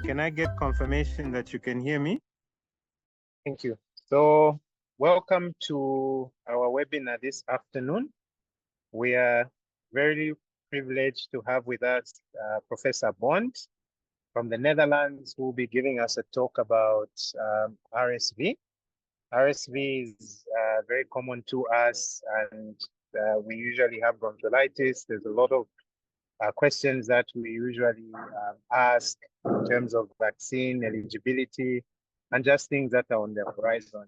Can I get confirmation that you can hear me? Thank you. So welcome to our webinar this afternoon. We are very privileged to have with us Professor Bont from the Netherlands, who will be giving us a talk about RSV. RSV is very common to us, and we usually have bronchiolitis. There's a lot of questions that we usually ask in terms of vaccine eligibility and just things that are on the horizon.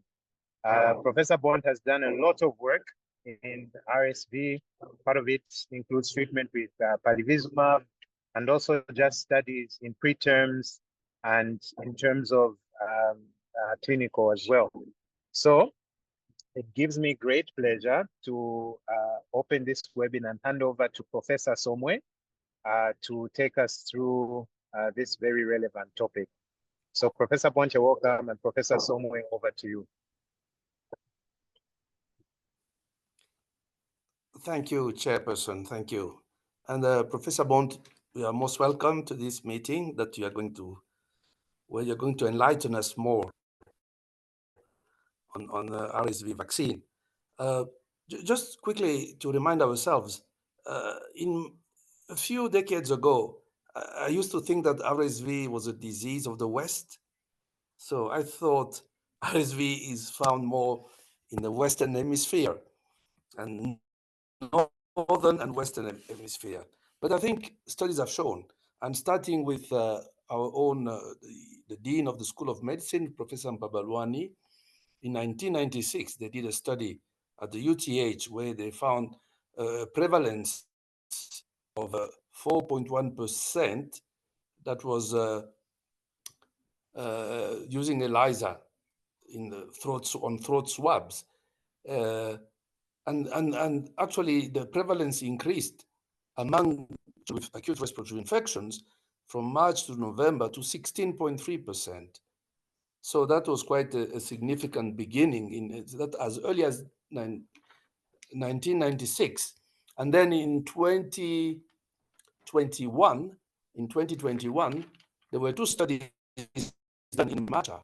Professor Bont has done a lot of work in RSV. Part of it includes treatment with palivizumab, and also just studies in preterms and in terms of clinical as well. So it gives me great pleasure to open this webinar and hand over to Professor Somwe to take us through this very relevant topic. So Professor Bont, welcome, and Professor Somwe, over to you. Thank you, Chairperson. Thank you. And Professor Bont, you are most welcome to this meeting that you are going to, where you're going to enlighten us more on the RSV vaccine. Just quickly to remind ourselves, in a few decades ago, I used to think that RSV was a disease of the West. So I thought RSV is found more in the Western Hemisphere and Northern and Western Hemisphere. But I think studies have shown, and starting with our own, the Dean of the School of Medicine, Professor Mpabalwani, in 1996, they did a study at the UTH where they found prevalence of 4.1% that was using ELISA in the on throat swabs. And actually the prevalence increased among with acute respiratory infections from March to November to 16.3%. So that was quite a significant beginning in that as early as 1996. And then in 2021, there were two studies done in Malta,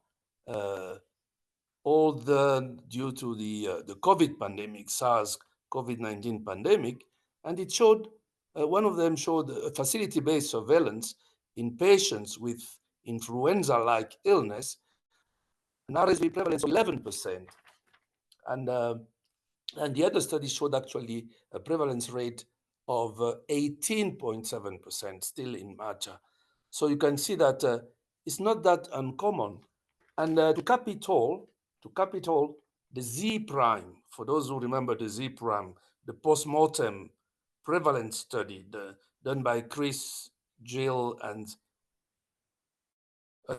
all due to the COVID pandemic, SARS COVID-19 pandemic, and it showed, one of them showed a facility-based surveillance in patients with influenza-like illness, an RSV prevalence of 11%. And the other study showed actually a prevalence rate of 18.7% still in Malta. So you can see that it's not that uncommon. And to cap it all, the Z prime, for those who remember the Z prime, the post-mortem prevalence study done by Chris, Jill, and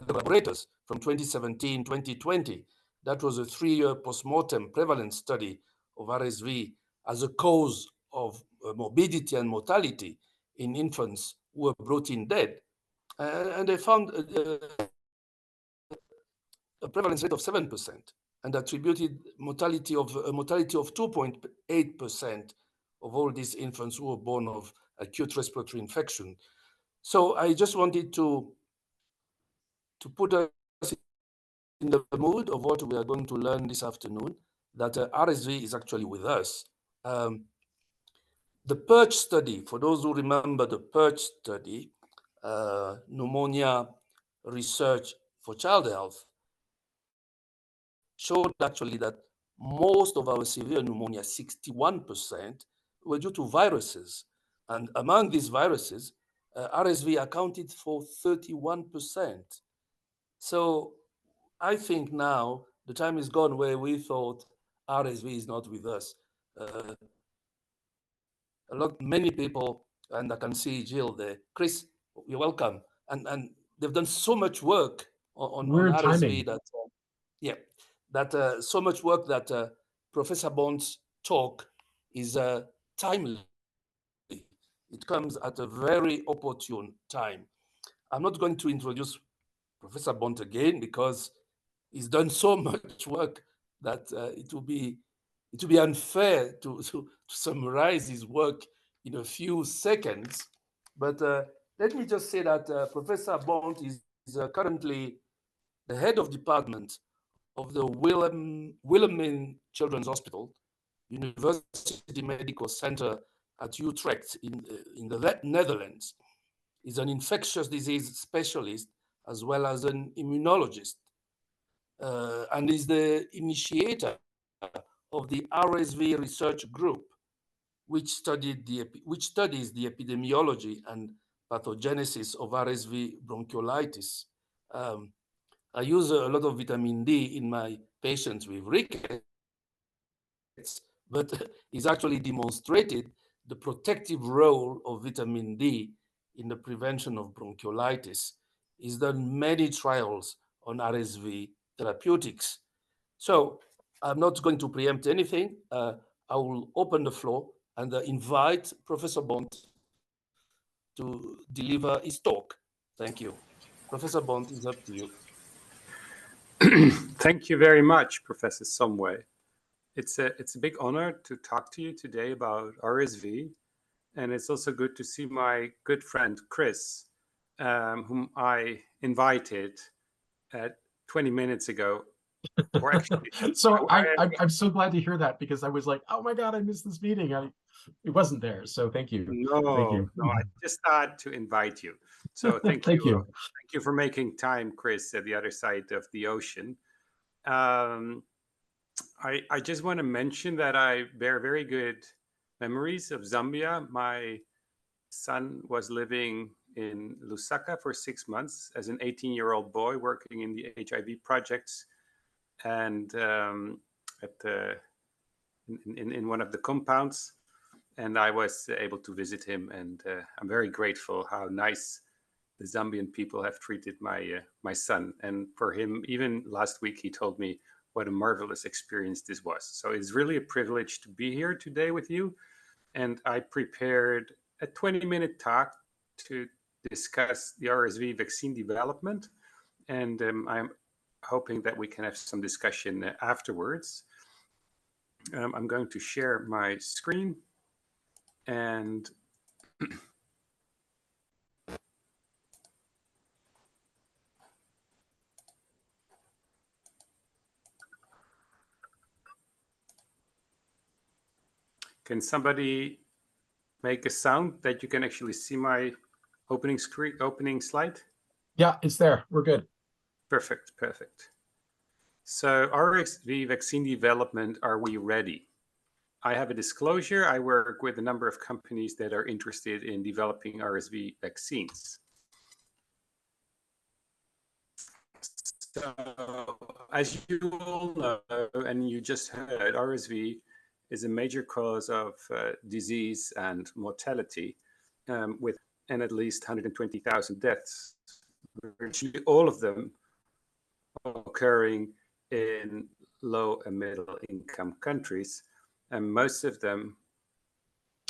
collaborators from 2017, 2020. That was a 3-year post-mortem prevalence study of RSV as a cause of morbidity and mortality in infants who were brought in dead. And they found a prevalence rate of 7% and attributed mortality of 2.8% of all these infants who were born of acute respiratory infection. So I just wanted to put us in the mood of what we are going to learn this afternoon, that RSV is actually with us. The PERCH study, for those who remember the PERCH study, pneumonia research for child health, showed actually that most of our severe pneumonia, 61%, were due to viruses. And among these viruses, RSV accounted for 31%. So I think now the time is gone where we thought RSV is not with us. Many people, and I can see Jill there. Chris, you're welcome. And they've done so much work on RSV that, so much work that Professor Bont's talk is timely. It comes at a very opportune time. I'm not going to introduce Professor Bont again because he's done so much work that it will be unfair to summarize his work in a few seconds. But let me just say that Professor Bont is currently the head of department of the Willemijn Children's Hospital, University Medical Center at Utrecht in the Netherlands. He's an infectious disease specialist as well as an immunologist, and is the initiator of the RSV Research Group, which studies the epidemiology and pathogenesis of RSV bronchiolitis. I use a lot of vitamin D in my patients with rickets, but it's actually demonstrated the protective role of vitamin D in the prevention of bronchiolitis. He's done many trials on RSV therapeutics. So I'm not going to preempt anything. I will open the floor and invite Professor Bont to deliver his talk. Thank you. Professor Bont, it's up to you. Thank you very much, Professor Somway. It's a big honor to talk to you today about RSV, and it's also good to see my good friend Chris, whom I invited 20 minutes ago. Or actually, so I'm so glad to hear that, because I was like, oh my God, I missed this meeting. It wasn't there, so thank you. Thank you. No, I just thought to invite you. So thank Thank you. Thank you for making time, Chris, at the other side of the ocean. I just want to mention that I bear very good memories of Zambia. My son was living in Lusaka for 6 months as an 18-year-old boy working in the HIV projects, and in one of the compounds. And I was able to visit him, and I'm very grateful how nice the Zambian people have treated my son. And for him, even last week, he told me what a marvelous experience this was. So it's really a privilege to be here today with you. And I prepared a 20-minute talk to discuss the RSV vaccine development. And I'm hoping that we can have some discussion afterwards. I'm going to share my screen. And can somebody make a sound that you can actually see my opening slide? Yeah, it's there. We're good. Perfect, perfect. So RSV vaccine development, are we ready? I have a disclosure. I work with a number of companies that are interested in developing RSV vaccines. So, as you all know, and you just heard, RSV is a major cause of disease and mortality, with at least 120,000 deaths, virtually all of them occurring in low and middle income countries. And most of them,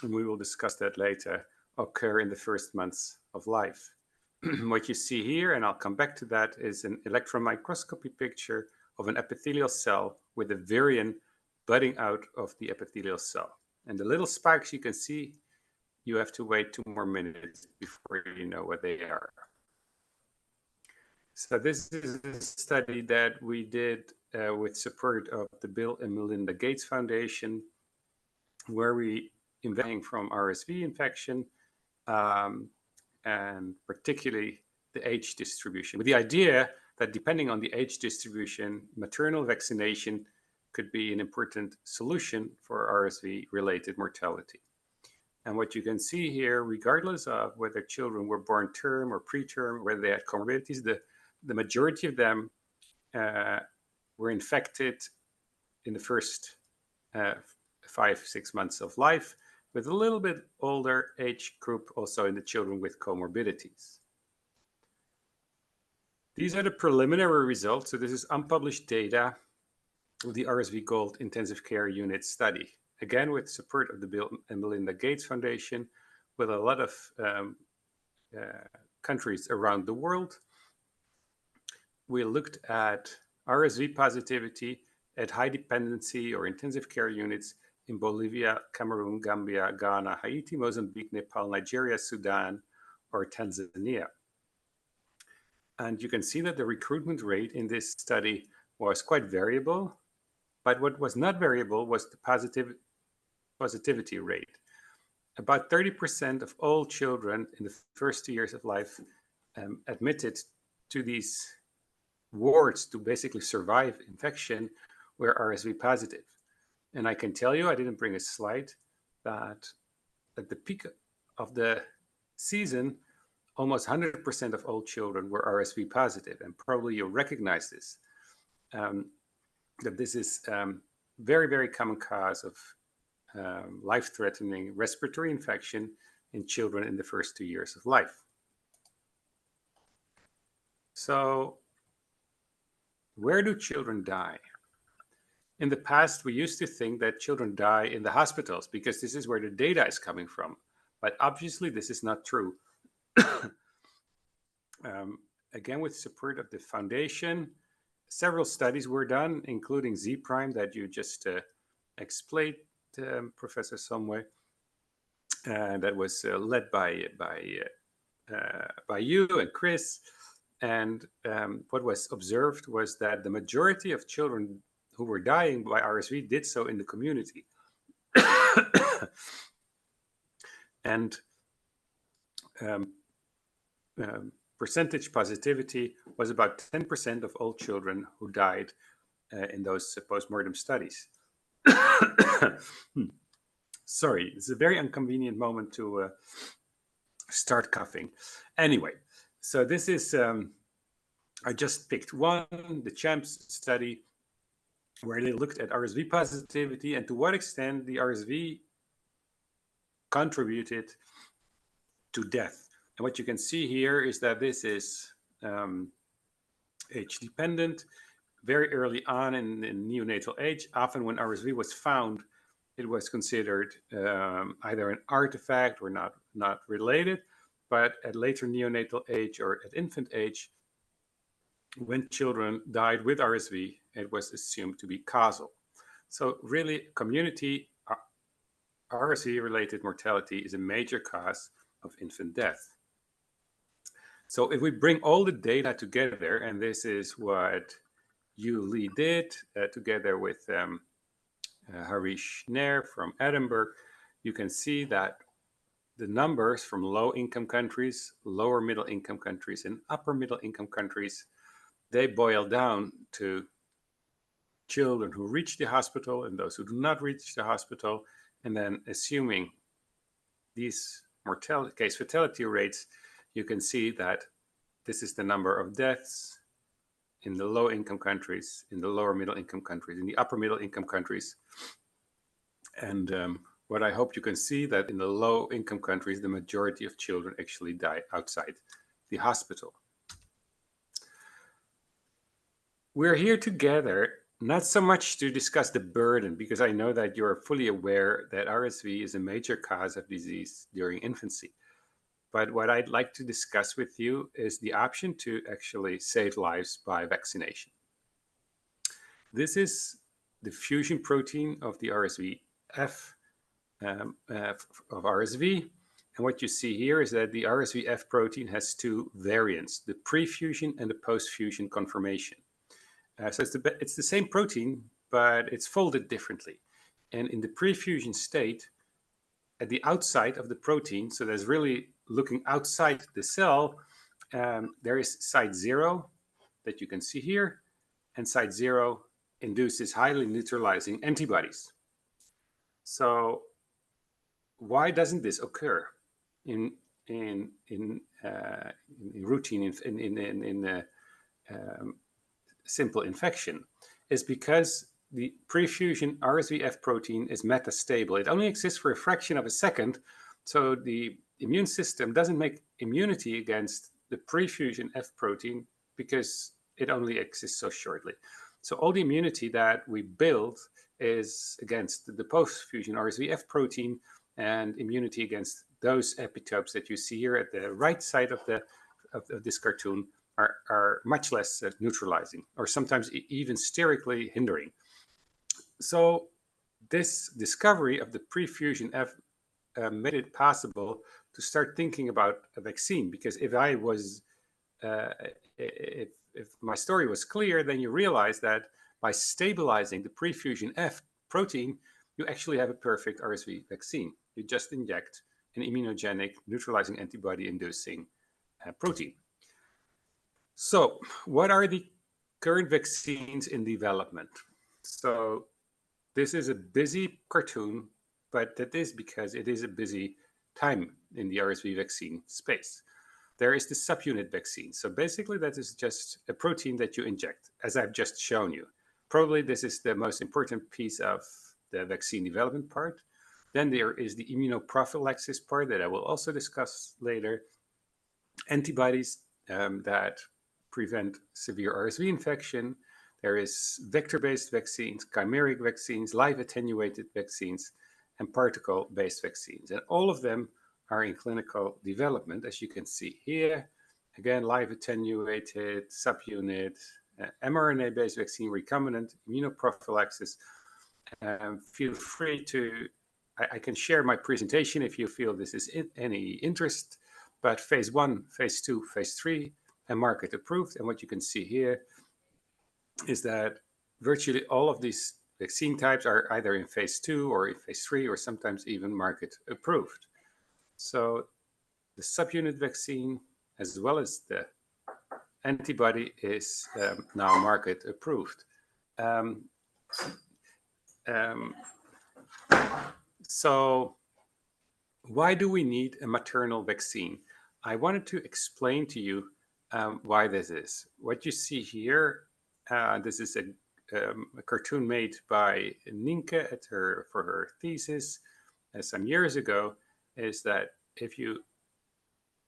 and we will discuss that later, occur in the first months of life. What you see here, and I'll come back to that, is an electron microscopy picture of an epithelial cell with a virion budding out of the epithelial cell. And the little spikes you can see, you have to wait 2 more minutes before you know what they are. So this is a study that we did with support of the Bill and Melinda Gates Foundation, where we investigating from RSV infection, and particularly the age distribution, with the idea that depending on the age distribution, maternal vaccination could be an important solution for RSV-related mortality. And what you can see here, regardless of whether children were born term or preterm, whether they had comorbidities, the majority of them were infected in the first 5-6 months of life, with a little bit older age group also in the children with comorbidities. These are the preliminary results. So this is unpublished data of the RSV Gold Intensive Care Unit study, again with support of the Bill and Melinda Gates Foundation, with a lot of countries around the world. We looked at RSV positivity at high dependency or intensive care units in Bolivia, Cameroon, Gambia, Ghana, Haiti, Mozambique, Nepal, Nigeria, Sudan, or Tanzania. And you can see that the recruitment rate in this study was quite variable, but what was not variable was the positivity rate. About 30% of all children in the first 2 years of life admitted to these wards to basically survive infection were RSV positive. And I can tell you, I didn't bring a slide, that at the peak of the season, almost 100% of all children were RSV positive. And probably you'll recognize this, that this is very, very common cause of life-threatening respiratory infection in children in the first 2 years of life. So where do children die? In the past, we used to think that children die in the hospitals because this is where the data is coming from. But obviously, this is not true. Again, with support of the foundation, several studies were done, including Z-prime that you just explained, Professor Somway. That was led by you and Chris. And what was observed was that the majority of children who were dying by RSV did so in the community. And percentage positivity was about 10% of all children who died in those postmortem studies. Sorry, it's a very inconvenient moment to start coughing. Anyway, so this is, I just picked one, the CHAMPS study, where they looked at RSV positivity and to what extent the RSV contributed to death. And what you can see here is that this is age dependent. Very early on in neonatal age, often when RSV was found, it was considered either an artifact or not related. But at later neonatal age or at infant age, when children died with RSV, it was assumed to be causal. So really, community RSV-related mortality is a major cause of infant death. So if we bring all the data together, and this is what you, Lee, did together with Harish Nair from Edinburgh, you can see that the numbers from low-income countries, lower middle-income countries, and upper middle-income countries, they boil down to children who reach the hospital and those who do not reach the hospital, and then assuming these mortality case fatality rates, you can see that this is the number of deaths in the low-income countries, in the lower middle-income countries, in the upper middle-income countries. And what I hope you can see that in the low-income countries, the majority of children actually die outside the hospital. We're here together, not so much to discuss the burden, because I know that you're fully aware that RSV is a major cause of disease during infancy. But what I'd like to discuss with you is the option to actually save lives by vaccination. This is the fusion protein of the RSV-F of RSV. And what you see here is that the RSV-F protein has two variants, the pre-fusion and the post-fusion conformation. So it's the same protein, but it's folded differently. And in the pre-fusion state, at the outside of the protein, so there's really looking outside the cell, there is site 0 that you can see here, and site 0 induces highly neutralizing antibodies. So why doesn't this occur in routine simple infection? Is because the pre-fusion RSV-F protein is metastable. It only exists for a fraction of a second, so the immune system doesn't make immunity against the pre-fusion F protein because it only exists so shortly. So all the immunity that we build is against the post-fusion RSV-F protein, and immunity against those epitopes that you see here at the right side of this cartoon are much less neutralizing, or sometimes even sterically hindering. So this discovery of the pre-fusion F made it possible to start thinking about a vaccine, because if I was if my story was clear, then you realize that by stabilizing the prefusion F protein, you actually have a perfect RSV vaccine. You just inject an immunogenic neutralizing antibody inducing protein. So what are the current vaccines in development? So this is a busy cartoon, but that is because it is a busy time in the RSV vaccine space. There is the subunit vaccine. So basically that is just a protein that you inject, as I've just shown you. Probably this is the most important piece of the vaccine development part. Then there is the immunoprophylaxis part that I will also discuss later. Antibodies that prevent severe RSV infection. There is vector-based vaccines, chimeric vaccines, live attenuated vaccines, and particle-based vaccines. And all of them are in clinical development, as you can see here. Again, live attenuated, subunit, mRNA-based vaccine, recombinant, immunoprophylaxis. Feel free to, I can share my presentation if you feel this is in any interest, but phase 1, phase 2, phase 3, and market approved. And what you can see here is that virtually all of these vaccine types are either in phase 2 or in phase 3 or sometimes even market approved. So the subunit vaccine as well as the antibody is now market approved. So why do we need a maternal vaccine? I wanted to explain to you why this is. What you see here, this is a cartoon made by Nienke for her thesis some years ago, is that if you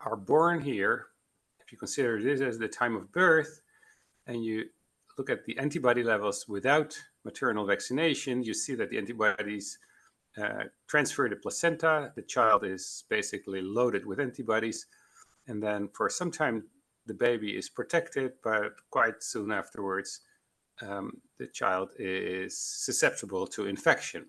are born here, if you consider this as the time of birth, and you look at the antibody levels without maternal vaccination, you see that the antibodies transfer the placenta. The child is basically loaded with antibodies. And then for some time, the baby is protected, but quite soon afterwards, the child is susceptible to infection.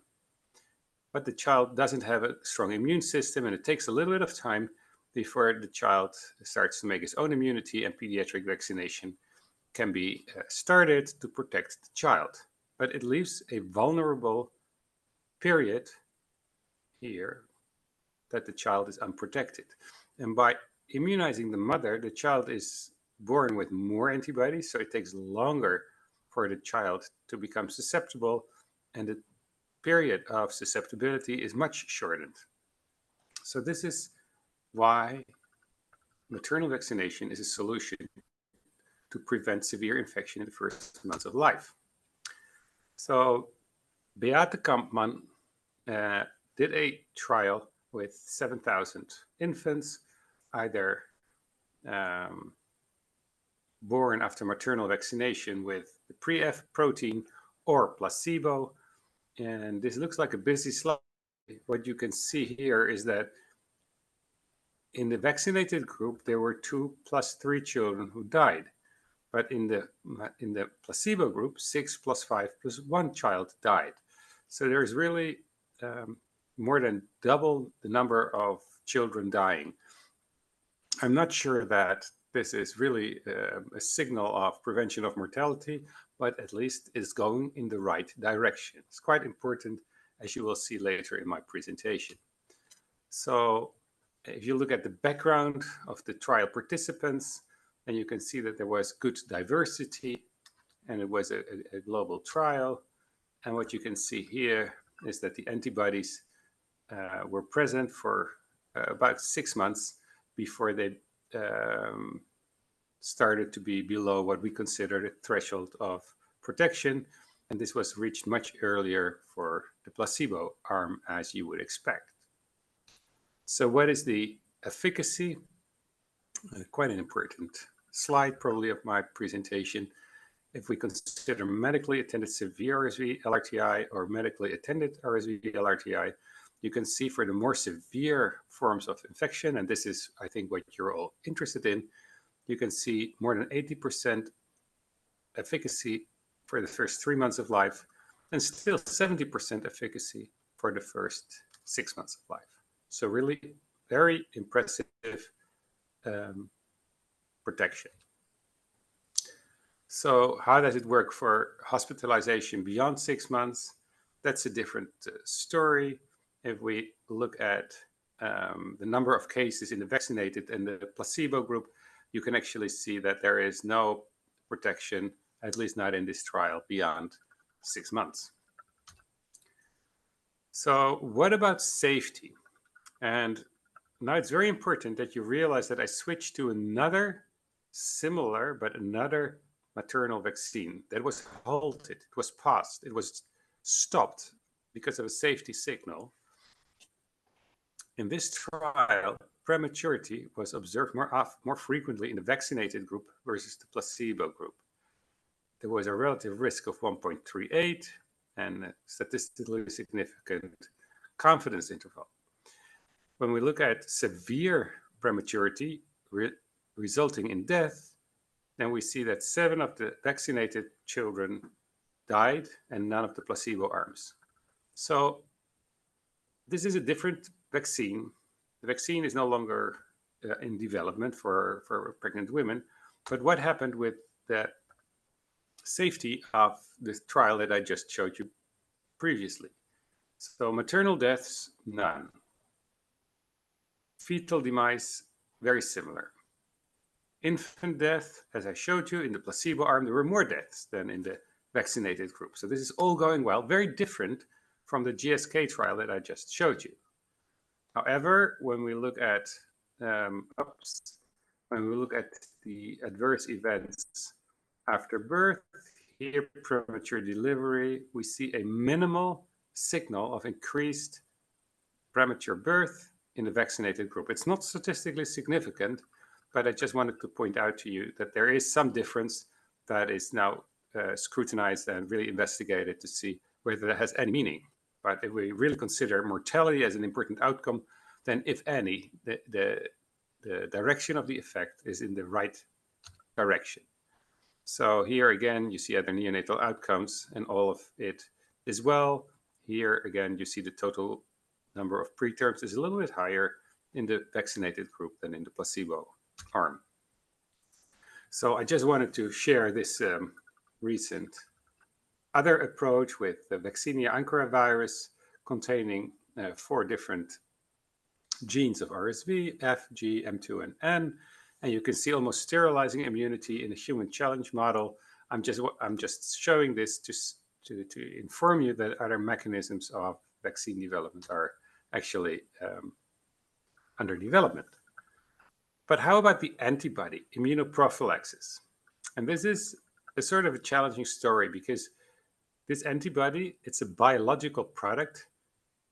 But the child doesn't have a strong immune system, and it takes a little bit of time before the child starts to make his own immunity, and pediatric vaccination can be started to protect the child. But it leaves a vulnerable period here that the child is unprotected. And by immunizing the mother, the child is born with more antibodies, so it takes longer for the child to become susceptible, and the period of susceptibility is much shortened. So this is why maternal vaccination is a solution to prevent severe infection in the first months of life. So Beate Kampmann did a trial with 7,000 infants, either born after maternal vaccination with the pre-F protein or placebo. And this looks like a busy slide. What you can see here is that in the vaccinated group, there were 2 + 3 children who died. But in the placebo group, 6 + 5 + 1 child died. So there's really more than double the number of children dying. I'm not sure that this is really a signal of prevention of mortality, but at least it's going in the right direction. It's quite important, as you will see later in my presentation. So if you look at the background of the trial participants, then you can see that there was good diversity, and it was a global trial. And what you can see here is that the antibodies were present for about 6 months before they started to be below what we consider the threshold of protection. And this was reached much earlier for the placebo arm, as you would expect. So what is the efficacy? Quite an important slide probably of my presentation. If we consider medically attended severe RSV LRTI or medically attended RSV LRTI, you can see for the more severe forms of infection, and this is, I think, what you're all interested in, you can see more than 80% efficacy for the first 3 months of life, and still 70% efficacy for the first 6 months of life. So really very impressive protection. So how does it work for hospitalization beyond 6 months? That's a different story. If we look at the number of cases in the vaccinated and the placebo group, you can actually see that there is no protection, at least not in this trial, beyond 6 months. So what about safety? And now it's very important that you realize that I switched to another similar, but another maternal vaccine that was halted, it was paused, it was stopped because of a safety signal. In this trial, prematurity was observed more frequently in the vaccinated group versus the placebo group. There was a relative risk of 1.38 and a statistically significant confidence interval. When we look at severe prematurity resulting in death, then we see that 7 of the vaccinated children died and none of the placebo arms. So this is a different vaccine. The vaccine is no longer in development for pregnant women. But what happened with the safety of the trial that I just showed you previously? So maternal deaths, none. Fetal demise, very similar. Infant death, as I showed you in the placebo arm, there were more deaths than in the vaccinated group. So this is all going well, very different from the GSK trial that I just showed you. However, when we look at the adverse events after birth, here premature delivery, we see a minimal signal of increased premature birth in the vaccinated group. It's not statistically significant, but I just wanted to point out to you that there is some difference that is now scrutinized and really investigated to see whether that has any meaning. But if we really consider mortality as an important outcome, then if any, the direction of the effect is in the right direction. So here again, you see other neonatal outcomes and all of it as well. Here again, you see the total number of preterms is a little bit higher in the vaccinated group than in the placebo arm. So I just wanted to share this recent other approach with the Vaccinia ankara virus containing 4 different genes of RSV, F, G, M2, and N. And you can see almost sterilizing immunity in a human challenge model. I'm just showing this to inform you that other mechanisms of vaccine development are actually under development. But how about the antibody, immunoprophylaxis? And this is a sort of a challenging story because this antibody, it's a biological product,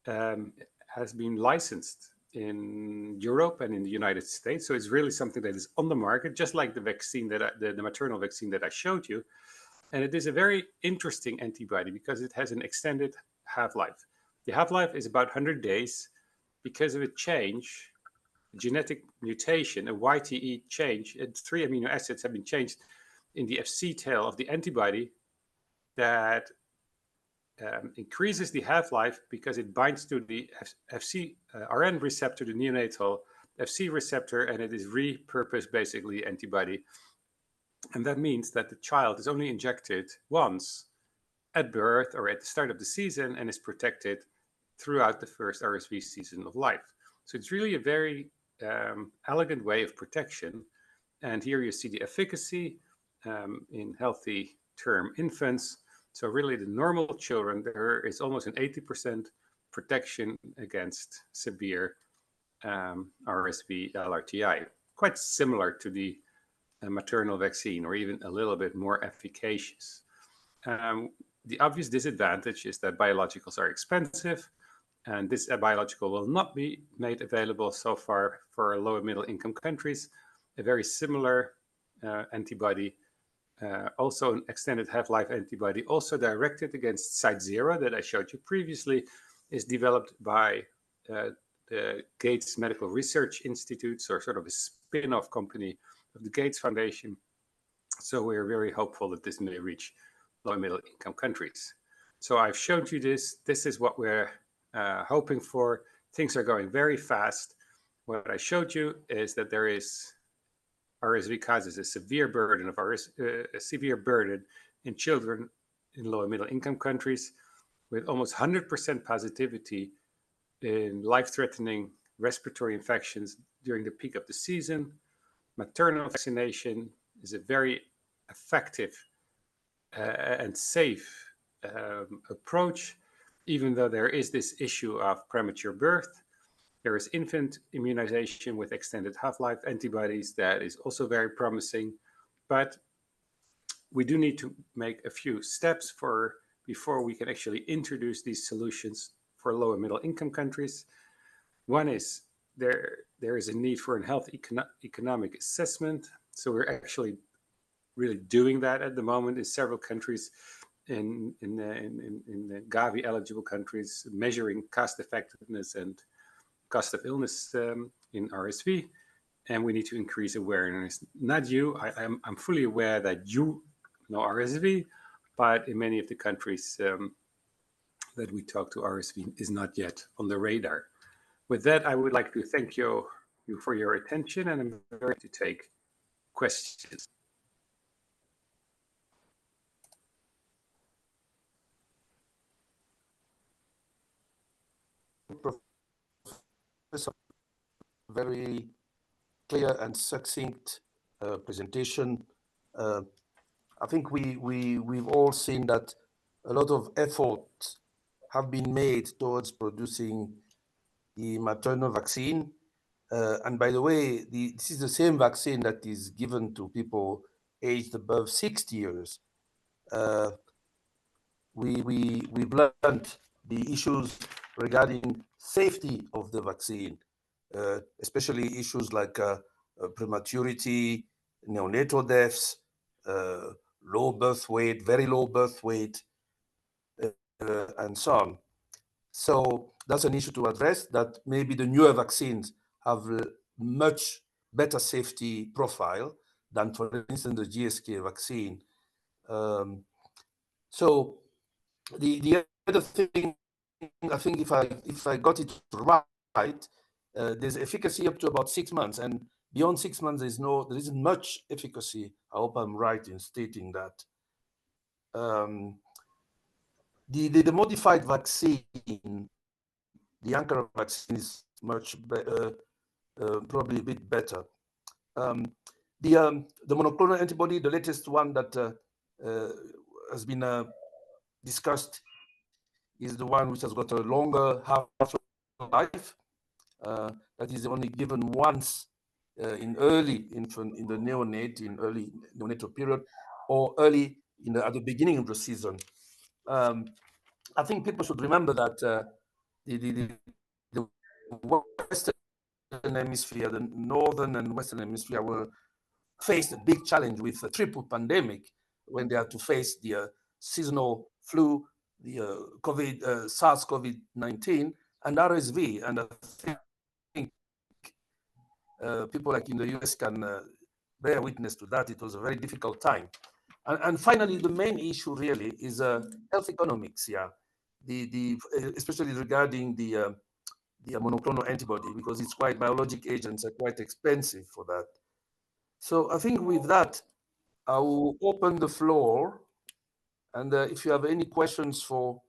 has been licensed in Europe and in the United States. So it's really something that is on the market, just like the vaccine the maternal vaccine that I showed you. And it is a very interesting antibody because it has an extended half-life. The half-life is about 100 days because of a change, a genetic mutation, a YTE change. 3 amino acids have been changed in the Fc tail of the antibody that increases the half-life because it binds to the FcRn receptor, the neonatal Fc receptor, and it is repurposed basically antibody. And that means that the child is only injected once at birth or at the start of the season and is protected throughout the first RSV season of life. So it's really a very elegant way of protection. And here you see the efficacy in healthy term infants. So really the normal children, there is almost an 80% protection against severe RSV LRTI, quite similar to the maternal vaccine or even a little bit more efficacious. The obvious disadvantage is that biologicals are expensive, and this biological will not be made available so far for low and middle income countries. A very similar antibody, also an extended half-life antibody, also directed against site 0 that I showed you previously, is developed by the Gates Medical Research Institute, so sort of a spin-off company of the Gates Foundation. So we're very hopeful that this may reach low and middle income countries. So I've showed you this. This is what we're hoping for. Things are going very fast. What I showed you is that there is RSV causes a severe burden in children in low and middle income countries, with almost 100% positivity in life-threatening respiratory infections during the peak of the season. Maternal vaccination is a very effective and safe approach, even though there is this issue of premature birth. There is infant immunization with extended half-life antibodies that is also very promising, but we do need to make a few steps before we can actually introduce these solutions for low and middle income countries. One is there is a need for a health economic assessment. So we're actually really doing that at the moment in several countries, in the Gavi eligible countries, measuring cost effectiveness and cost of illness in RSV, and we need to increase awareness. Not you, I'm fully aware that you know RSV, but in many of the countries that we talk to, RSV is not yet on the radar. With that, I would like to thank you for your attention, and I'm ready to take questions. Professor, very clear and succinct presentation. I think we've all seen that a lot of efforts have been made towards producing the maternal vaccine. And by the way, this is the same vaccine that is given to people aged above 60 years. We've learned the issues regarding safety of the vaccine, especially issues like prematurity, neonatal deaths, low birth weight, very low birth weight, and so on. So that's an issue to address, that maybe the newer vaccines have a much better safety profile than, for instance, the GSK vaccine. So the other thing, I think if I got it right, there's efficacy up to about 6 months, and beyond 6 months there isn't much efficacy. I hope I'm right in stating that. The modified vaccine, the Ankara vaccine, is much better, probably a bit better. The monoclonal antibody, the latest one that has been discussed, is the one which has got a longer half-life. That is only given once in early infant, in the neonate, in early neonatal period, or early at the beginning of the season. I think people should remember that the Western Hemisphere, the Northern and Western Hemisphere, faced a big challenge with a triple pandemic when they had to face the seasonal flu, the SARS-CoV-19, and RSV. And I think people like in the US can bear witness to that. It was a very difficult time. And finally, the main issue really is health economics. Yeah, especially regarding the monoclonal antibody, because it's biologic agents are quite expensive for that. So I think with that, I will open the floor, and if you have any questions for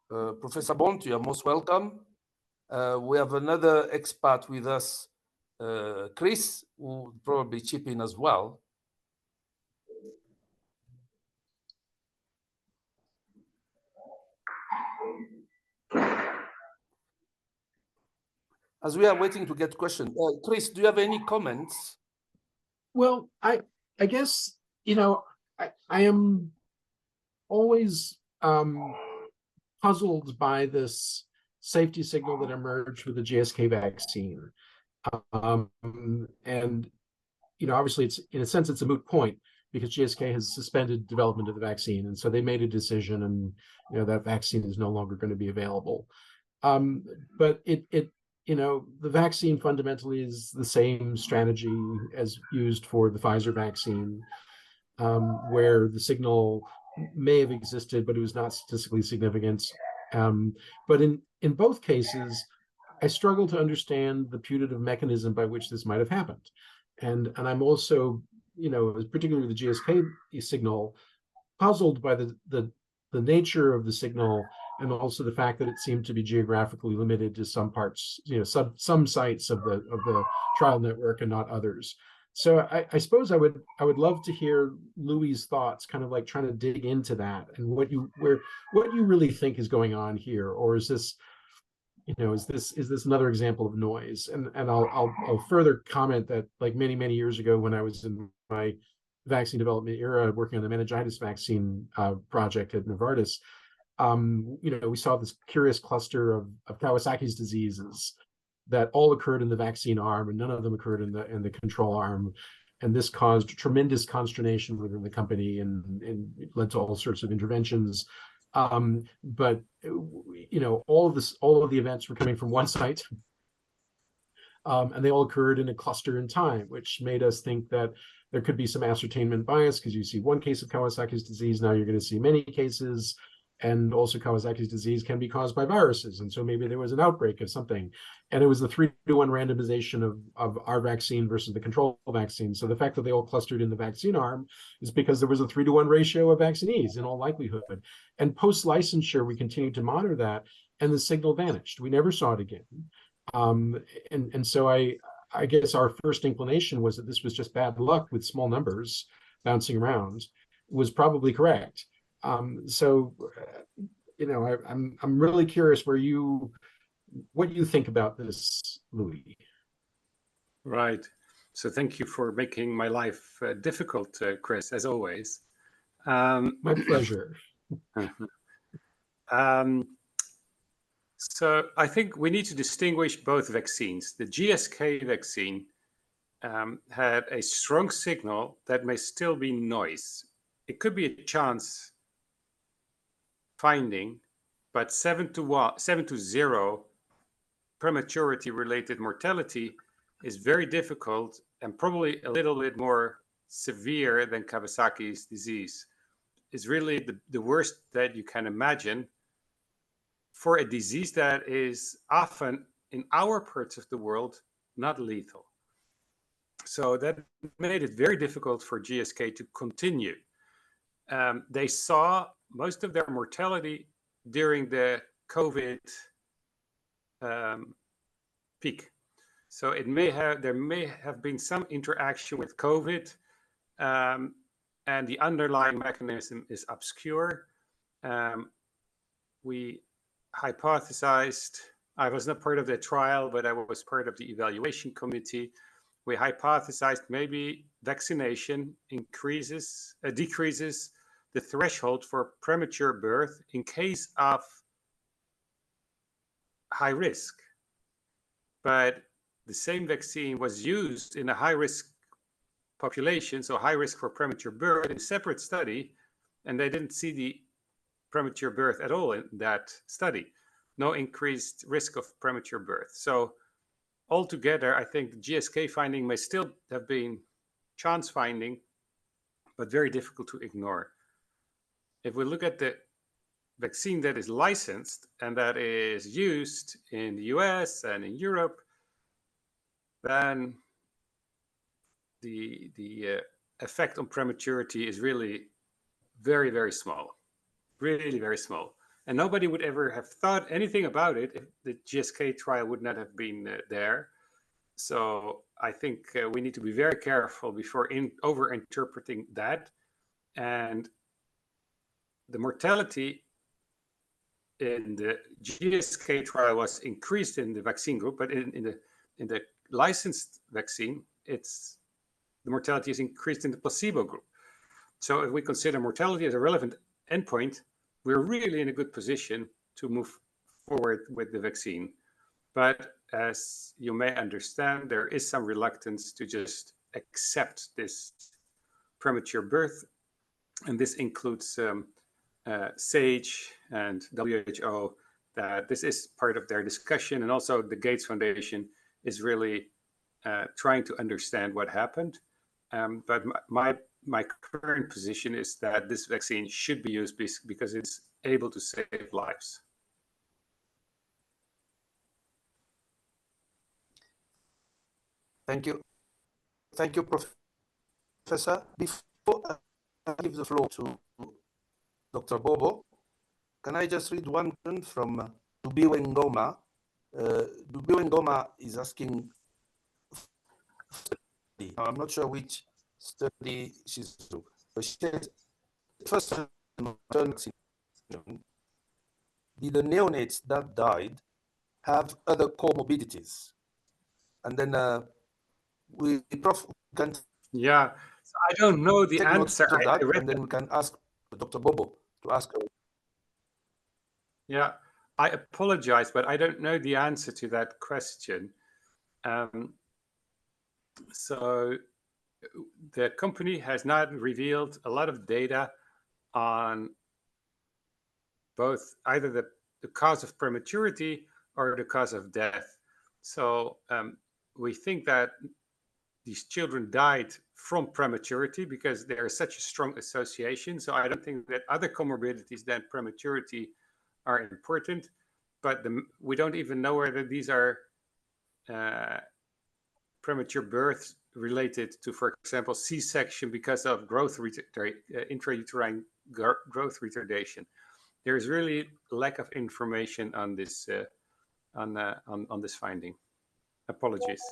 Professor Bont, you are most welcome. We have another expert with us, Chris, who will probably chip in as well. As we are waiting to get questions, Chris, do you have any comments? Well, I guess, I am always puzzled by this safety signal that emerged with the GSK vaccine. And, obviously, it's, in a sense, it's a moot point, because GSK has suspended development of the vaccine. And so they made a decision, and, that vaccine is no longer going to be available. But the vaccine fundamentally is the same strategy as used for the Pfizer vaccine, where the signal may have existed, but it was not statistically significant. But in both cases, I struggle to understand the putative mechanism by which this might have happened. And I'm also, particularly the GSK signal, puzzled by the nature of the signal, and also the fact that it seemed to be geographically limited to some parts, some sites of the trial network and not others. So I suppose I would love to hear Louis's thoughts, kind of like trying to dig into that and what you really think is going on here, or is this, is this another example of noise? And I'll further comment that, like many years ago, when I was in my vaccine development era, working on the meningitis vaccine project at Novartis, we saw this curious cluster of Kawasaki's diseases that all occurred in the vaccine arm, and none of them occurred in the control arm. And this caused tremendous consternation within the company and led to all sorts of interventions. But all of the events were coming from one site, and they all occurred in a cluster in time, which made us think that there could be some ascertainment bias, because you see one case of Kawasaki's disease, now you're going to see many cases. And also Kawasaki's disease can be caused by viruses. And so maybe there was an outbreak of something. And it was the 3-to-1 randomization of our vaccine versus the control vaccine. So the fact that they all clustered in the vaccine arm is because there was a 3-to-1 ratio of vaccinees in all likelihood. And post-licensure, we continued to monitor that, and the signal vanished. We never saw it again. And so I guess our first inclination was that this was just bad luck with small numbers bouncing around, was probably correct. So, I'm really curious what you think about this, Louis. Right. So thank you for making my life difficult, Chris, as always. My pleasure. So I think we need to distinguish both vaccines. The GSK vaccine had a strong signal that may still be noise. It could be a chance finding, but 7 to 0 prematurity related mortality is very difficult and probably a little bit more severe than Kawasaki's disease. It's really the worst that you can imagine for a disease that is often in our parts of the world not lethal. So that made it very difficult for GSK to continue. They saw most of their mortality during the COVID peak. So there may have been some interaction with COVID, and the underlying mechanism is obscure. We hypothesized, I was not part of the trial, but I was part of the evaluation committee. We hypothesized maybe vaccination decreases the threshold for premature birth in case of high risk. But the same vaccine was used in a high risk population, so high risk for premature birth, in a separate study, and they didn't see the premature birth at all in that study. No increased risk of premature birth. So altogether, I think the GSK finding may still have been chance finding, but very difficult to ignore. If we look at the vaccine that is licensed and that is used in the US and in Europe, then the effect on prematurity is really very, very small, really very small. And nobody would ever have thought anything about it if the GSK trial would not have been there. So I think we need to be very careful before over-interpreting that. And the mortality in the GSK trial was increased in the vaccine group, but in the licensed vaccine, the mortality is increased in the placebo group. So if we consider mortality as a relevant endpoint, we're really in a good position to move forward with the vaccine. But as you may understand, there is some reluctance to just accept this premature birth. And this includes SAGE and WHO, that this is part of their discussion. And also the Gates Foundation is really trying to understand what happened. But my current position is that this vaccine should be used because it's able to save lives. Thank you. Thank you, Professor. Before I give the floor to Dr. Bobo, can I just read one question from Dubiwe Ngoma? Dubiwe Ngoma is asking, I'm not sure which study she's to, but she says, first, did the neonates that died have other comorbidities? And then we can Yeah, so I don't know the take notes answer. of that, I read and then we can ask Dr. Bobo to ask her. Yeah, I apologize, but I don't know the answer to that question. So the company has not revealed a lot of data on both either the cause of prematurity or the cause of death. So we think that these children died from prematurity because there is such a strong association. So I don't think that other comorbidities than prematurity are important, but we don't even know whether these are premature births related to, for example, C-section because of intrauterine growth retardation. There's really lack of information on this on this finding. Apologies.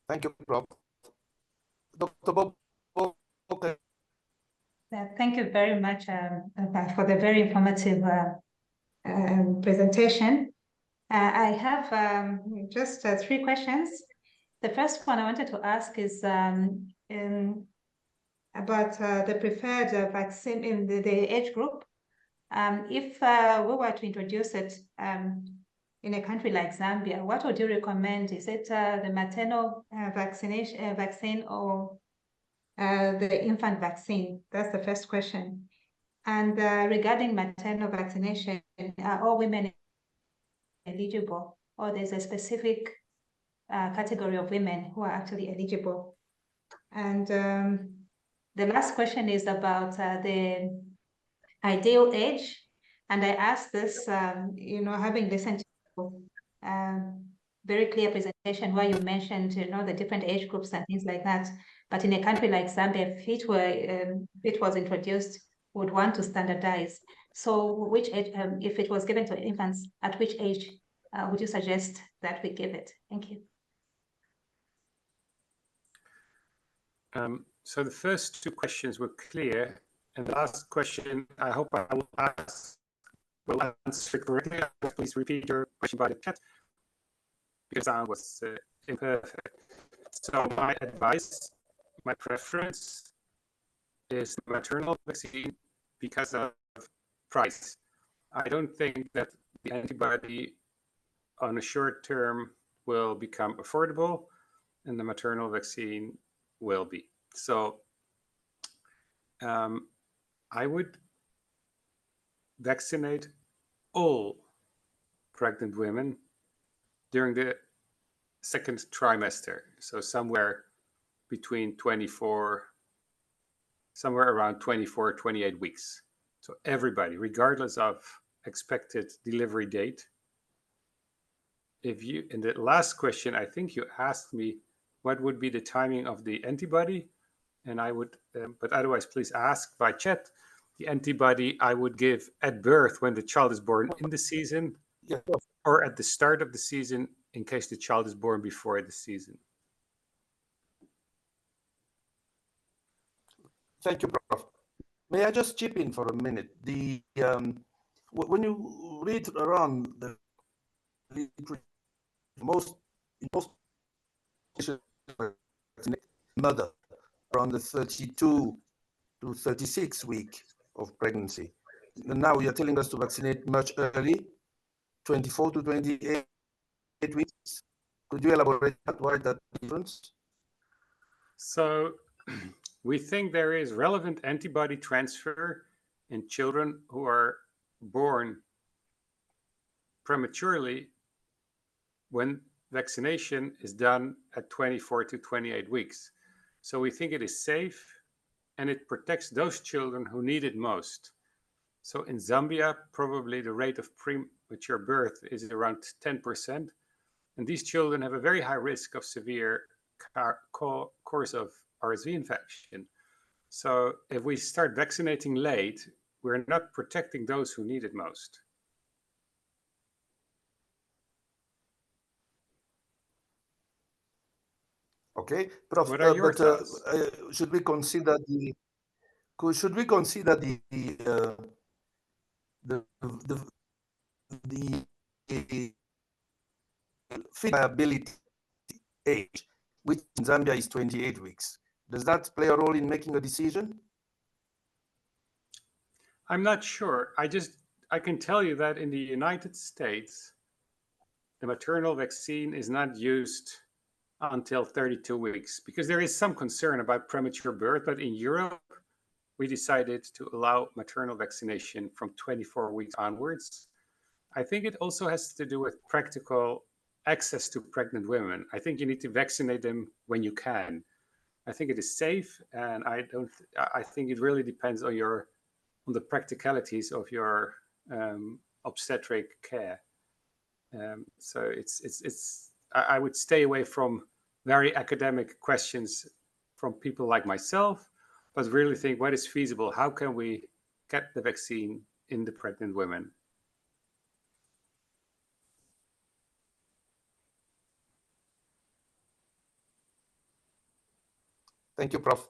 Thank you, Prof. Dr. Bobo. Okay. Thank you very much for the very informative presentation. I have just 3 questions. The first one I wanted to ask is about the preferred vaccine in the age group. If we were to introduce it in a country like Zambia, what would you recommend? Is it the maternal vaccine or the infant vaccine? That's the first question. And regarding maternal vaccination, are all women eligible, or there's a specific category of women who are actually eligible? And the last question is about the ideal age. And I asked this, having listened to very clear presentation where you mentioned, the different age groups and things like that. But in a country like Zambia, if it was introduced, would want to standardize. So which age, if it was given to infants, at which age would you suggest that we give it? Thank you. So the first 2 questions were clear. And the last question, I hope I will answer it correctly. Please repeat your question by the chat, because sound was imperfect. So my advice, my preference is maternal vaccine because of price. I don't think that the antibody on a short term will become affordable, and the maternal vaccine will be. So I would vaccinate all pregnant women during the 2nd trimester. So somewhere around 24, 28 weeks. So everybody, regardless of expected delivery date. In the last question, I think you asked me what would be the timing of the antibody, and I would, but otherwise please ask by chat. The antibody I would give at birth when the child is born in the season, or at the start of the season in case the child is born before the season. Thank you, Prof. May I just chip in for a minute? When you read around the most mother around the 32 to 36 week of pregnancy. And now you're telling us to vaccinate much early, 24 to 28 weeks. Could you elaborate why that difference? So we think there is relevant antibody transfer in children who are born prematurely when vaccination is done at 24 to 28 weeks. So we think it is safe and it protects those children who need it most. So in Zambia, probably the rate of premature birth is around 10%. And these children have a very high risk of severe course of RSV infection. So if we start vaccinating late, we're not protecting those who need it most. Okay, Prof. What are your thoughts? Should we consider the viability age, which in Zambia is 28 weeks? Does that play a role in making a decision? I'm not sure. I can tell you that in the United States, the maternal vaccine is not used until 32 weeks because there is some concern about premature birth. But in Europe, we decided to allow maternal vaccination from 24 weeks onwards. I think it also has to do with practical access to pregnant women. I think you need to vaccinate them when you can. I think it is safe, and I think it really depends on the practicalities of your obstetric care. So I would stay away from very academic questions from people like myself, but really think what is feasible? How can we get the vaccine in the pregnant women? Thank you, Prof.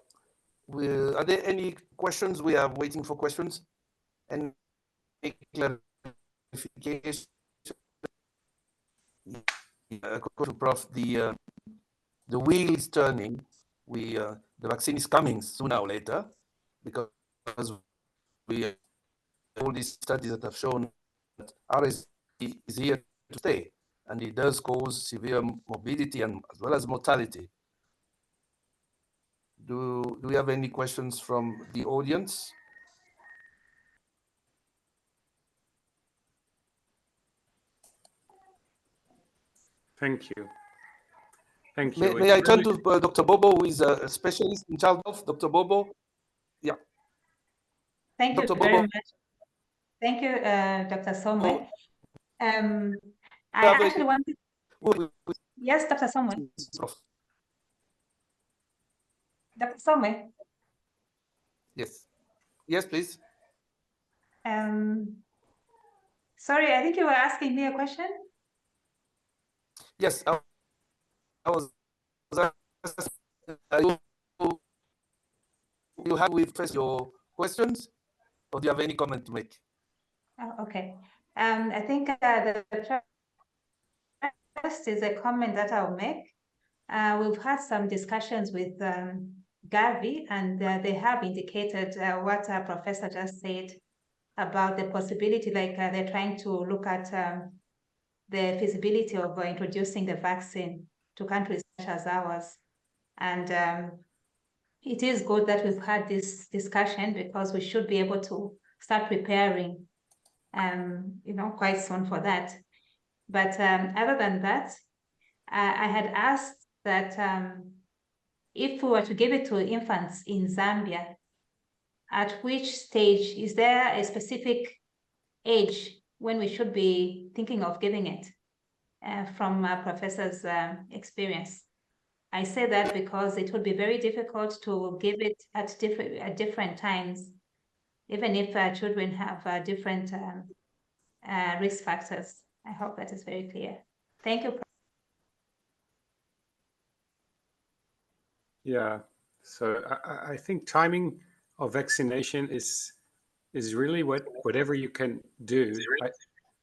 Are there any questions? We are waiting for questions. Any clarification? Prof, the wheel is turning. The vaccine is coming sooner or later because all these studies that have shown that RSV is here to stay, and it does cause severe morbidity and as well as mortality. Do we have any questions from the audience? Thank you. Thank you. May I turn to Dr. Bobo, who is a specialist in child health? Dr. Bobo? Yeah. Thank you Dr. very Bobo. much. Thank you, Dr. Some. Oh. I actually wanted... Yes, Dr. Some. Dr. Some. Yes. Yes, please. Sorry, I think you were asking me a question. Yes, I was you have with first your questions, or do you have any comment to make? Oh, okay. I think the first is a comment that I'll make. We've had some discussions with Gavi, and they have indicated what our professor just said about the possibility, like they're trying to look at the feasibility of introducing the vaccine to countries such as ours. And it is good that we've had this discussion because we should be able to start preparing, quite soon for that. But other than that, I had asked that if we were to give it to infants in Zambia, at which stage, is there a specific age when we should be thinking of giving it from our professor's experience? I say that because it would be very difficult to give it at different times, even if children have different risk factors. I hope that is very clear. Thank you. Yeah, so I think timing of vaccination is really whatever you can do.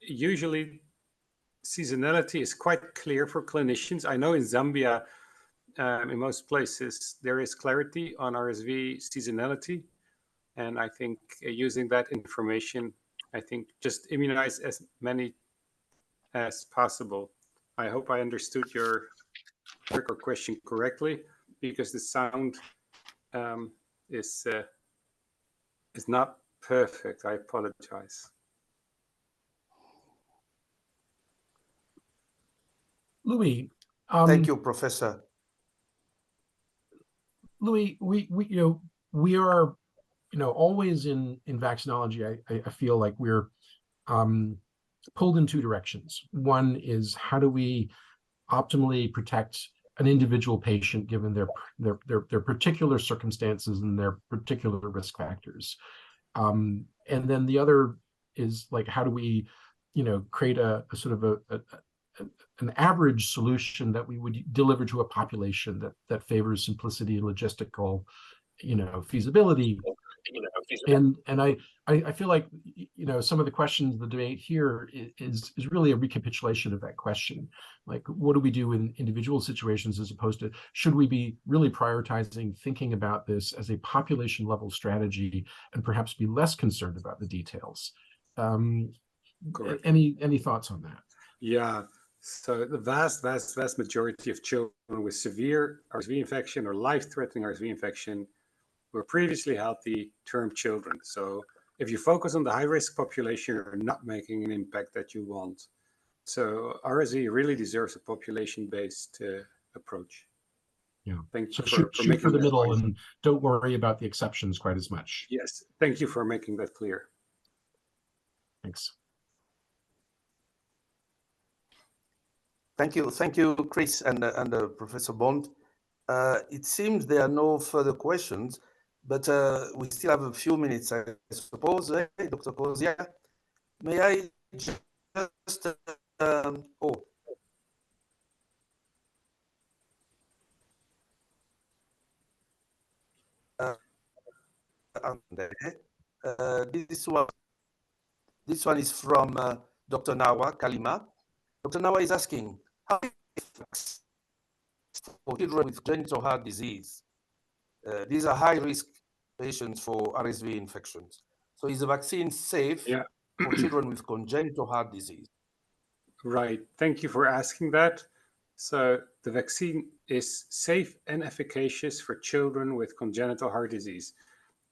Usually seasonality is quite clear for clinicians. I know in Zambia, in most places, there is clarity on RSV seasonality. And I think using that information, I think just immunize as many as possible. I hope I understood your question correctly, because the sound is not perfect. I apologize. Louis. Thank you, Professor. Louis, we are, always in vaccinology. I feel like we're pulled in two directions. One is how do we optimally protect an individual patient given their particular circumstances and their particular risk factors. And then the other is like, how do we, create a sort of an average solution that we would deliver to a population that favors simplicity and logistical, feasibility. And I feel like, some of the questions, the debate here is really a recapitulation of that question. Like, what do we do in individual situations as opposed to, should we be really prioritizing thinking about this as a population level strategy and perhaps be less concerned about the details? Any thoughts on that? Yeah. So the vast majority of children with severe RSV infection or life-threatening RSV infection were previously healthy term children. So if you focus on the high-risk population, you're not making an impact that you want. So RSV really deserves a population-based approach. Yeah. Thank you shoot making for the middle point. And don't worry about the exceptions quite as much. Yes. Thank you for making that clear. Thanks. Thank you, Chris and Professor Bont. It seems there are no further questions, but we still have a few minutes, I suppose. Dr. Kozia, may I just this one is from Dr. Nawa Kalima. Dr. Nawa is asking, how for children with congenital heart disease? These are high-risk patients for RSV infections. So is the vaccine safe for children with congenital heart disease? Right. Thank you for asking that. So the vaccine is safe and efficacious for children with congenital heart disease.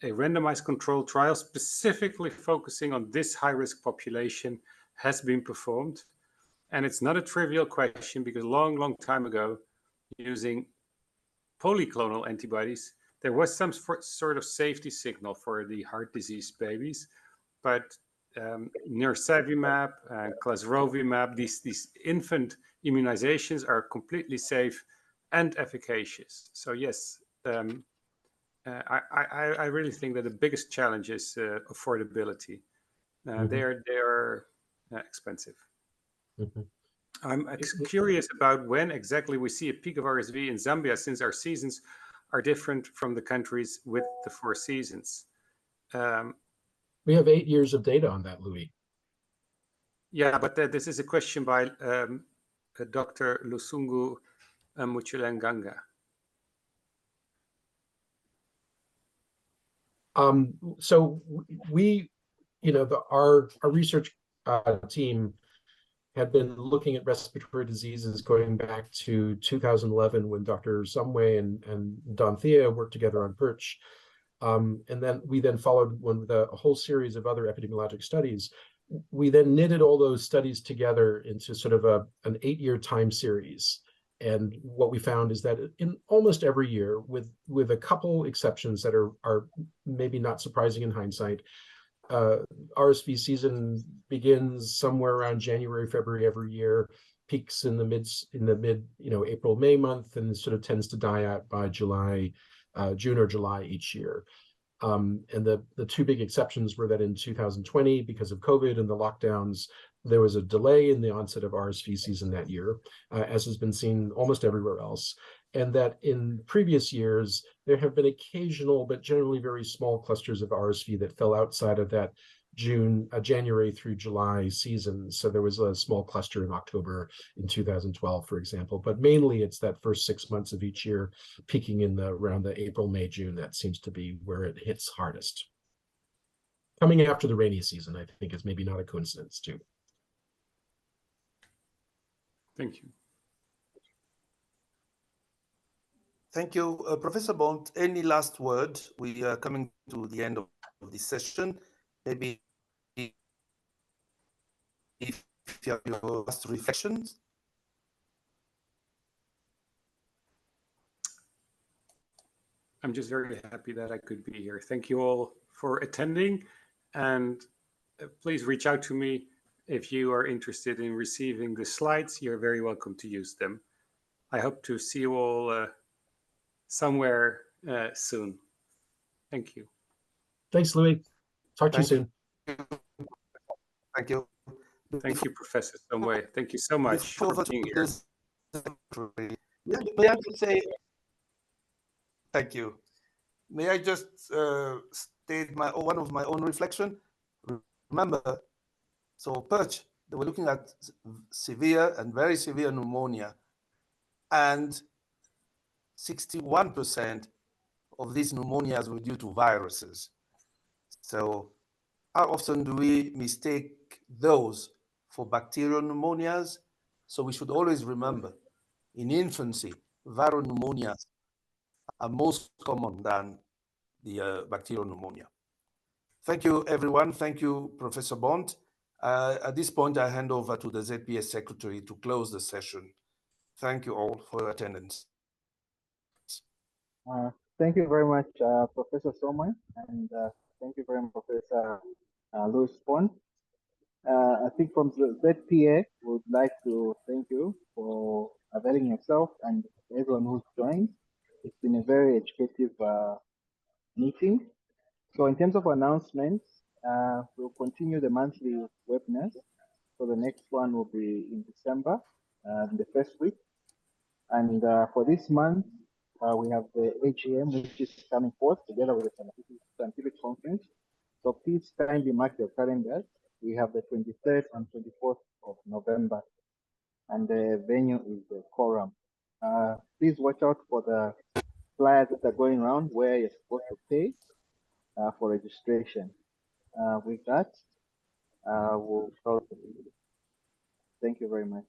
A randomized controlled trial specifically focusing on this high-risk population has been performed. And it's not a trivial question because long time ago, using polyclonal antibodies, there was some sort of safety signal for the heart disease babies. But nirsevimab and clesrovimab, these infant immunizations are completely safe and efficacious. So yes, I really think that the biggest challenge is affordability. They are expensive. I'm curious about when exactly we see a peak of RSV in Zambia, since our seasons are different from the countries with the 4 seasons. We have 8 years of data on that, Louis. Yeah, but this is a question by Dr. Lusungu Muchulenganga. So we, our research team had been looking at respiratory diseases going back to 2011 when Dr. Sumway and Don Thea worked together on Perch. And then we followed one with a whole series of other epidemiologic studies. We then knitted all those studies together into sort of an 8-year time series. And what we found is that in almost every year, with a couple exceptions that are maybe not surprising in hindsight, RSV season begins somewhere around January, February every year, peaks in the mid, April, May month, and sort of tends to die out by June or July each year. And the 2 big exceptions were that in 2020, because of COVID and the lockdowns, there was a delay in the onset of RSV season that year, as has been seen almost everywhere else. And that in previous years, there have been occasional, but generally very small clusters of RSV that fell outside of that January through July season. So there was a small cluster in October in 2012, for example, but mainly it's that first 6 months of each year peaking in around the April, May, June. That seems to be where it hits hardest. Coming after the rainy season, I think, is maybe not a coincidence too. Thank you. Thank you. Professor Bont, any last word? We are coming to the end of this session. Maybe if you have your last reflections. I'm just very happy that I could be here. Thank you all for attending, and please reach out to me if you are interested in receiving the slides, you're very welcome to use them. I hope to see you all somewhere soon. Thank you. Thanks, Louis. Talk to you soon. Thank you. Thank you, Professor Somwe. Thank you so much Before for being here. May I just say, thank you. May I just state one of my own reflection? Remember, so Perch, they were looking at severe and very severe pneumonia, and 61% of these pneumonias were due to viruses. So how often do we mistake those for bacterial pneumonias? So we should always remember, in infancy, viral pneumonias are most common than the bacterial pneumonia. Thank you, everyone. Thank you, Professor Bont. At this point, I hand over to the ZPS Secretary to close the session. Thank you all for your attendance. Thank you very much, Professor Somwe, and thank you very much, Professor Louis Bont. I think from the ZPA, we would like to thank you for availing yourself and everyone who's joined. It's been a very educative meeting. So in terms of announcements, we'll continue the monthly webinars. So the next one will be in December, in the first week. And for this month, we have the AGM, which is coming forth together with the scientific conference. So please kindly mark your calendars. We have the 23rd and 24th of November, and the venue is the Quorum. Please watch out for the flyers that are going around where you're supposed to pay for registration. With that, we'll close the meeting. Thank you very much.